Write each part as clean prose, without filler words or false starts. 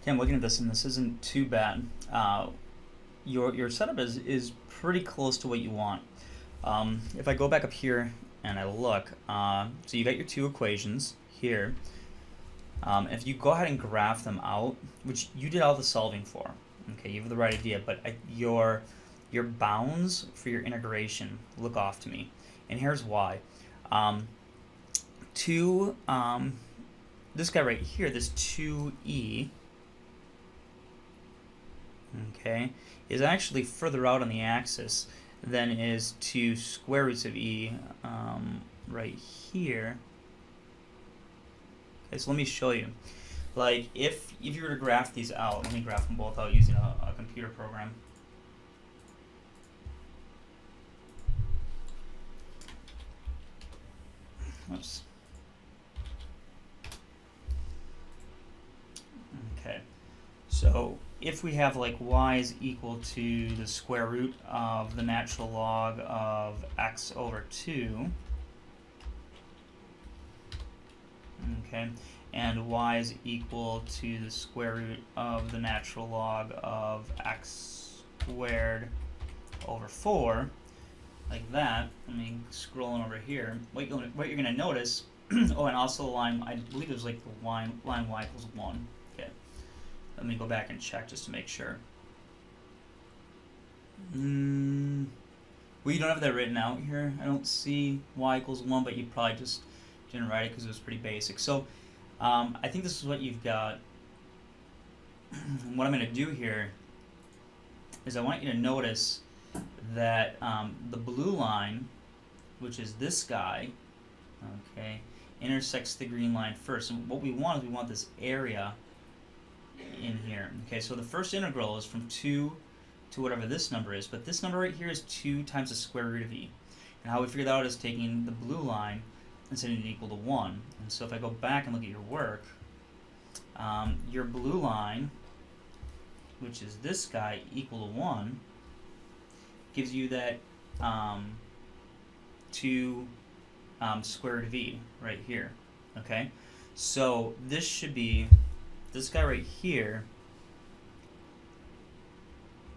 Okay, I'm looking at this, and this isn't too bad. Your setup is pretty close to what you want. If I go back up here and I look, so you got your two equations here. If you go ahead and graph them out, which you did all the solving for, okay, you have the right idea, but your bounds for your integration look off to me, and here's why. Um, two this guy right here, this 2e, okay, is actually further out on the axis than is 2 square roots of e right here. Okay, so let me show you. Like, if you were to graph these out, let me graph them both out using a computer program. Oops. Okay, so if we have like y is equal to the square root of the natural log of x over 2, okay, and y is equal to the square root of the natural log of x squared over 4, like that. Let me scroll on over here. What you're going to notice, oh, and also the line, I believe it was like the line y equals 1. Okay, let me go back and check just to make sure. Well, you don't have that written out here. I don't see y equals 1, but you probably just didn't write it because it was pretty basic. So I think this is what you've got. What I'm going to do here is I want you to notice that the blue line, which is this guy, okay, intersects the green line first. And what we want is we want this area in here. Okay, so the first integral is from 2 to whatever this number is, but this number right here is 2 times the square root of e. And how we figured that out is taking the blue line and setting it equal to 1. And so if I go back and look at your work, your blue line, which is this guy, equal to 1, gives you that 2 square root of e right here. Okay, so this should be, this guy right here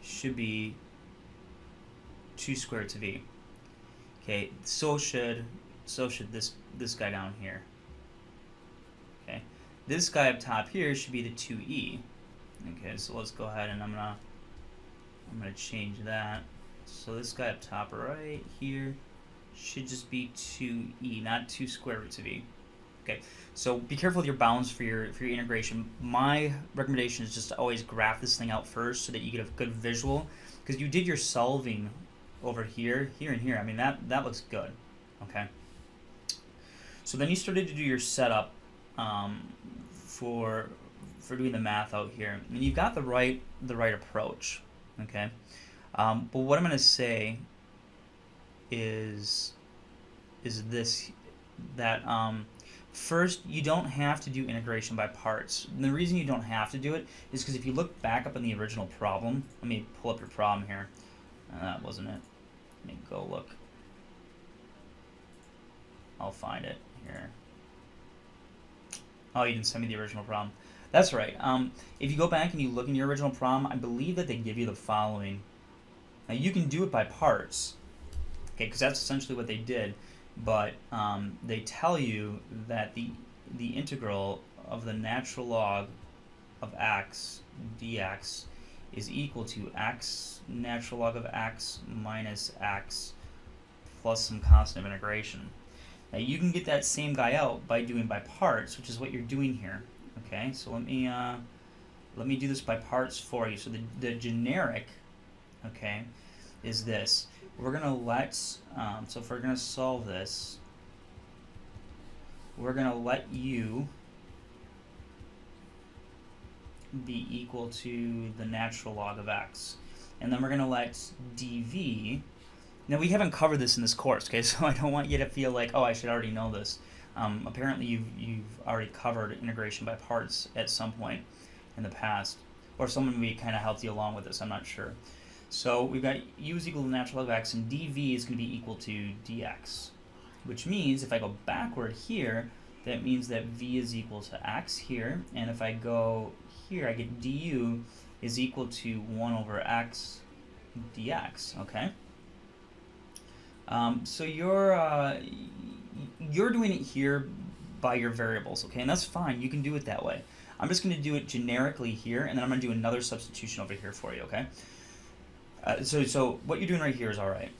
should be 2 square roots of e. Okay, so should this guy down here. Okay, this guy up top here should be the 2e. Okay, so let's go ahead and I'm gonna change that. So this guy up top right here should just be 2e, not 2 square roots of e. Okay, so be careful with your bounds for your integration. My recommendation is just to always graph this thing out first so that you get a good visual, because you did your solving over here, here, and here. I mean, that looks good. Okay, so then you started to do your setup for doing the math out here, and you've got the right approach. Okay, but what I'm going to say is this, that first, you don't have to do integration by parts. And the reason you don't have to do it is because if you look back up in the original problem, let me pull up your problem here. That wasn't it. Let me go look. I'll find it here. Oh, you didn't send me the original problem. That's right. If you go back and you look in your original problem, I believe that they give you the following. Now, you can do it by parts, okay, because that's essentially what they did. But they tell you that the integral of the natural log of x dx is equal to x natural log of x minus x plus some constant of integration. Now you can get that same guy out by doing by parts, which is what you're doing here. Okay, so let me do this by parts for you. So the generic, okay, is this. We're gonna let so if we're gonna solve this, we're gonna let u be equal to the natural log of x, and then we're gonna let dv. Now, we haven't covered this in this course, okay, so I don't want you to feel like, oh, I should already know this. Apparently you've already covered integration by parts at some point in the past, or someone maybe kind of helped you along with this, I'm not sure. So we've got u is equal to the natural log of x, and dv is going to be equal to dx, which means if I go backward here, that means that v is equal to x here, and if I go here, I get du is equal to 1 over x dx, okay? So you're doing it here by your variables, okay? And that's fine, you can do it that way. I'm just going to do it generically here, and then I'm going to do another substitution over here for you, okay? So what you're doing right here is all right,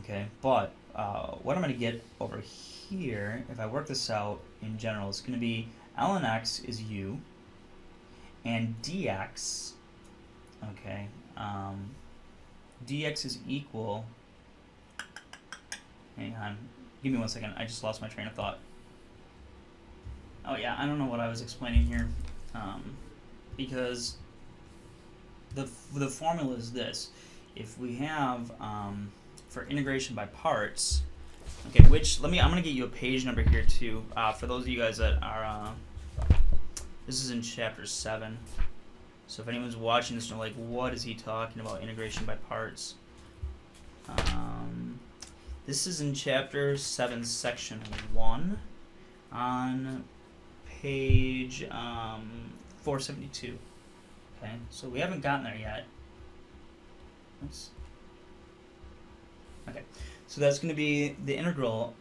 okay? But what I'm going to get over here, if I work this out in general, it's going to be ln x is u, and dx, okay, dx is equal, hang on, give me 1 second, I just lost my train of thought. Oh yeah, I don't know what I was explaining here, because the formula is this. If we have, for integration by parts, okay, which, I'm going to get you a page number here too, for those of you guys that are, this is in chapter 7, so if anyone's watching this and they're like, what is he talking about, integration by parts? This is in chapter 7, section 1, on page 472. Okay, so we haven't gotten there yet. Oops. Okay, so that's going to be the integral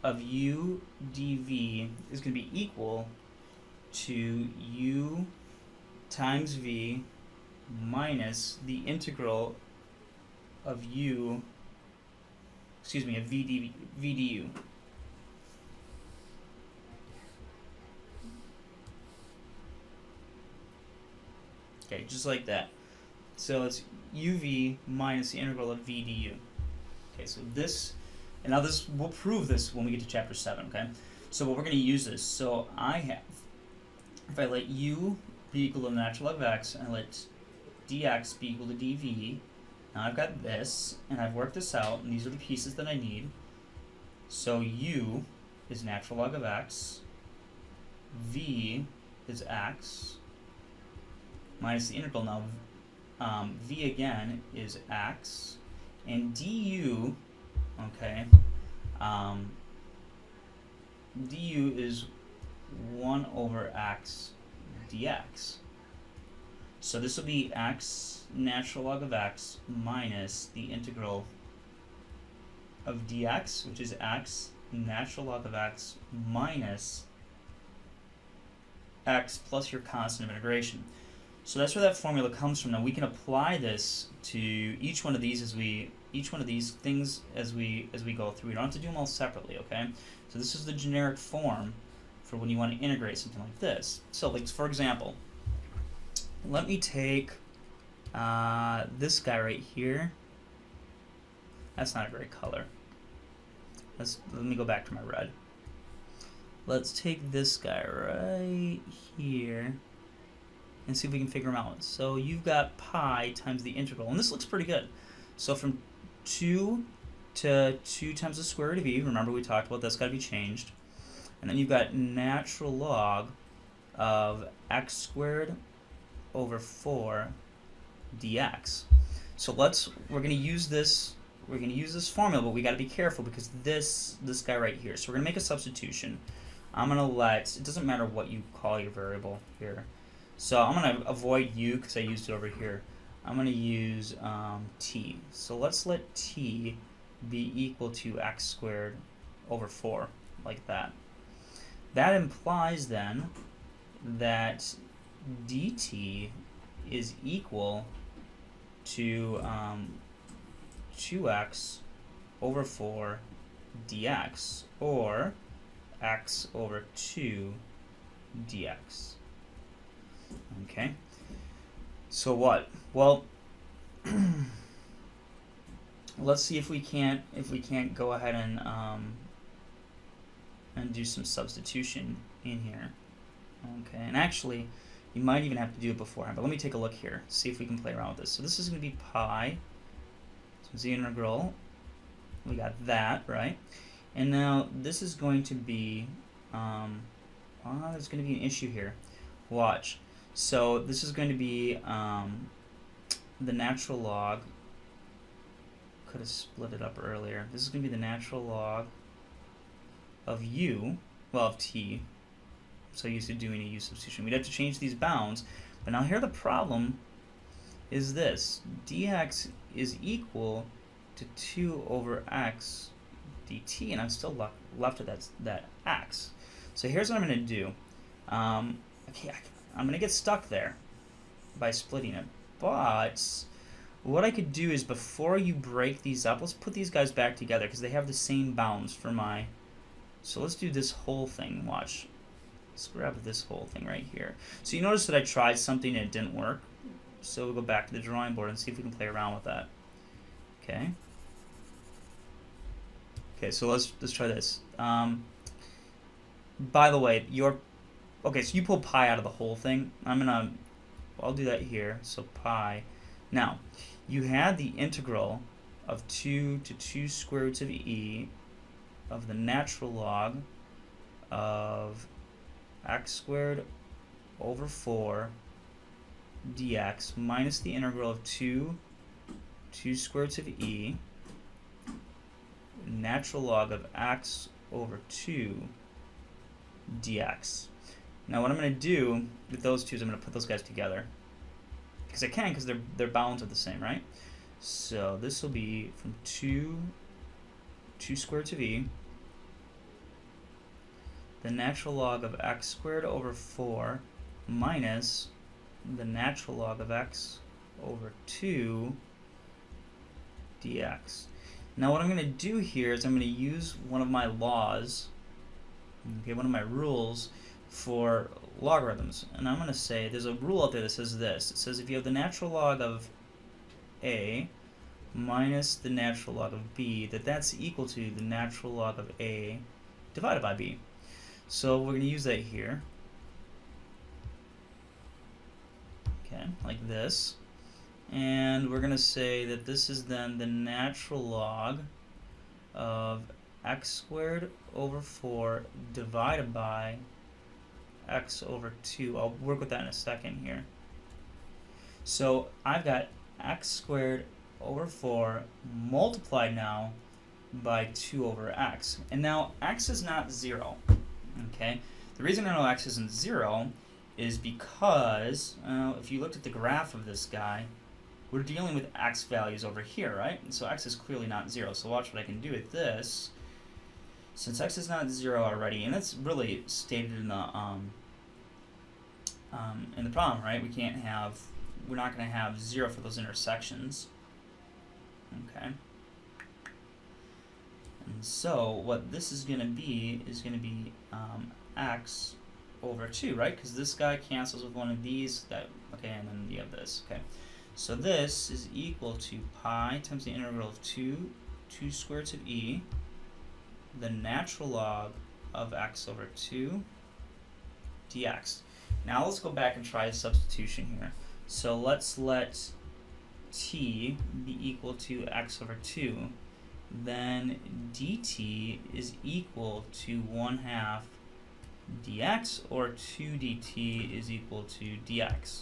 of u dv is going to be equal to u times v minus the integral of u, excuse me, of v du. Okay, just like that. So it's uv minus the integral of v du. Okay, so this, and now this, we'll prove this when we get to chapter 7, okay? So what we're going to use this, so I have, if I let u be equal to the natural log of x, and I let dx be equal to dv, now I've got this, and I've worked this out, and these are the pieces that I need. So u is natural log of x, v is x, minus the integral now, v again is x, and du, okay, du is 1 over x dx. So this will be x natural log of x minus the integral of dx, which is x natural log of x minus x plus your constant of integration. So that's where that formula comes from. Now we can apply this to each one of these things as we go through. We don't have to do them all separately, okay? So this is the generic form for when you want to integrate something like this. So, like, for example, let me take this guy right here. That's not a great color. Let me go back to my red. Let's take this guy right here and see if we can figure them out. So you've got pi times the integral, and this looks pretty good. So from 2 to 2 times the square root of e, remember we talked about that's got to be changed. And then you've got natural log of x squared over 4 dx. So we're going to use this formula, but we got to be careful because this guy right here. So we're going to make a substitution. I'm going to it doesn't matter what you call your variable here. So I'm going to avoid u because I used it over here. I'm going to use t. So let's let t be equal to x squared over 4, like that. That implies then that dt is equal to 2x over 4 dx, or x over 2 dx. Okay, so what? Well, let's see if we can't go ahead and do some substitution in here. Okay, and actually you might even have to do it beforehand, but let me take a look here, see if we can play around with this. So this is going to be pi, so it's the integral, we got that, right? And now this is going to be, there's going to be an issue here. Watch. So this is going to be the natural log, could have split it up earlier. This is going to be the natural log of u, well, of t, so used to doing a u substitution. We'd have to change these bounds. But now here the problem is this. Dx is equal to 2 over x dt, and I'm still left with that x. So here's what I'm going to do. Okay, I'm going to get stuck there by splitting it. But what I could do is, before you break these up, let's put these guys back together because they have the same bounds for my... So let's do this whole thing. Watch. Let's grab this whole thing right here. So you notice that I tried something and it didn't work. So we'll go back to the drawing board and see if we can play around with that. Okay. Okay, so let's try this. By the way, okay, so you pull pi out of the whole thing. I'll do that here. So pi. Now, you had the integral of 2 to 2 square roots of e of the natural log of x squared over 4 dx minus the integral of 2 square roots of e natural log of x over 2 dx. Now what I'm going to do with those two is I'm going to put those guys together. Because I can, because their bounds are the same, right? So this will be from 2 square roots of e, the natural log of x squared over 4 minus the natural log of x over 2 dx. Now what I'm going to do here is I'm going to use one of my laws, okay, one of my rules for logarithms. And I'm going to say, there's a rule out there that says this. It says if you have the natural log of a minus the natural log of b, that's equal to the natural log of a divided by b. So we're going to use that here. Okay, like this. And we're going to say that this is then the natural log of x squared over 4 divided by x over 2. I'll work with that in a second here. So I've got x squared over 4 multiplied now by 2 over x. And now x is not 0. Okay? The reason I know x isn't 0 is because if you looked at the graph of this guy, we're dealing with x values over here, right? And so x is clearly not 0. So watch what I can do with this. Since x is not 0 already, and that's really stated in the problem, right? We're not going to have 0 for those intersections. Okay. And so what this is going to be x over 2, right? Because this guy cancels with one of these. Okay, and then you have this. Okay. So this is equal to pi times the integral of 2 square roots of e, the natural log of x over 2 dx. Now let's go back and try a substitution here. So let's let t be equal to x over 2. Then dt is equal to 1/2 dx, or 2 dt is equal to dx.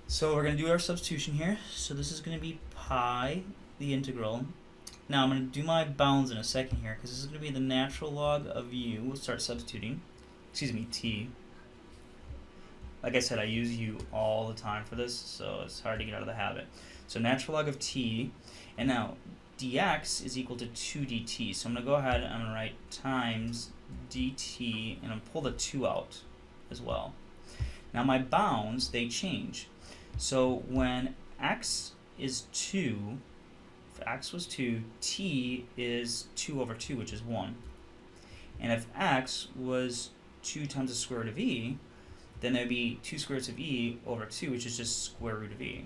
So we're going to do our substitution here. So this is going to be pi, the integral. Now I'm going to do my bounds in a second here, because this is going to be the natural log of u. We'll start substituting. Excuse me, t. Like I said, I use u all the time for this, so it's hard to get out of the habit. So natural log of t, and now dx is equal to 2 dt. So I'm going to go ahead and I'm going to write times dt, and I'm going to pull the 2 out as well. Now my bounds, they change. So when x is 2, if x was 2, t is 2 over 2, which is 1. And if x was 2 times the square root of e, then there would be 2 square roots of e over 2, which is just square root of e.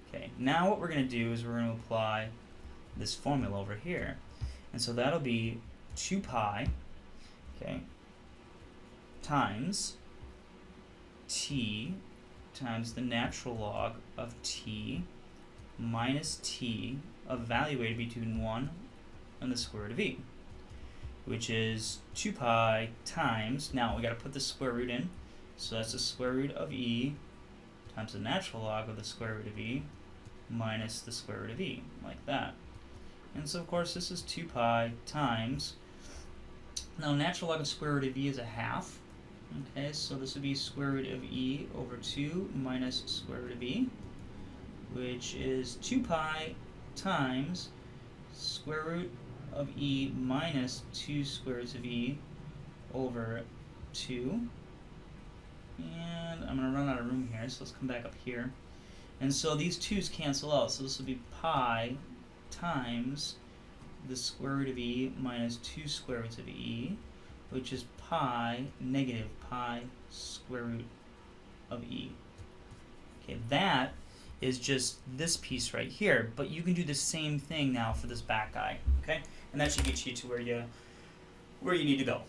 Okay, now what we're going to do is we're going to apply this formula over here. And so that'll be 2 pi, okay, times t times the natural log of t minus t evaluated between 1 and the square root of e, which is 2 pi times, now we got to put the square root in, so that's the square root of e times the natural log of the square root of e minus the square root of e, like that. And so of course this is 2 pi times Now natural log of square root of e is a half. Okay, so this would be square root of e over 2 minus square root of e, which is 2 pi times square root of e minus 2 square roots of e over 2. And I'm going to run out of room here, so let's come back up here. And so these 2's cancel out, so this will be pi times the square root of e minus 2 square roots of e, which is pi negative pi square root of e. Okay, that is just this piece right here, but you can do the same thing now for this back guy, okay? And that should get you to where you need to go.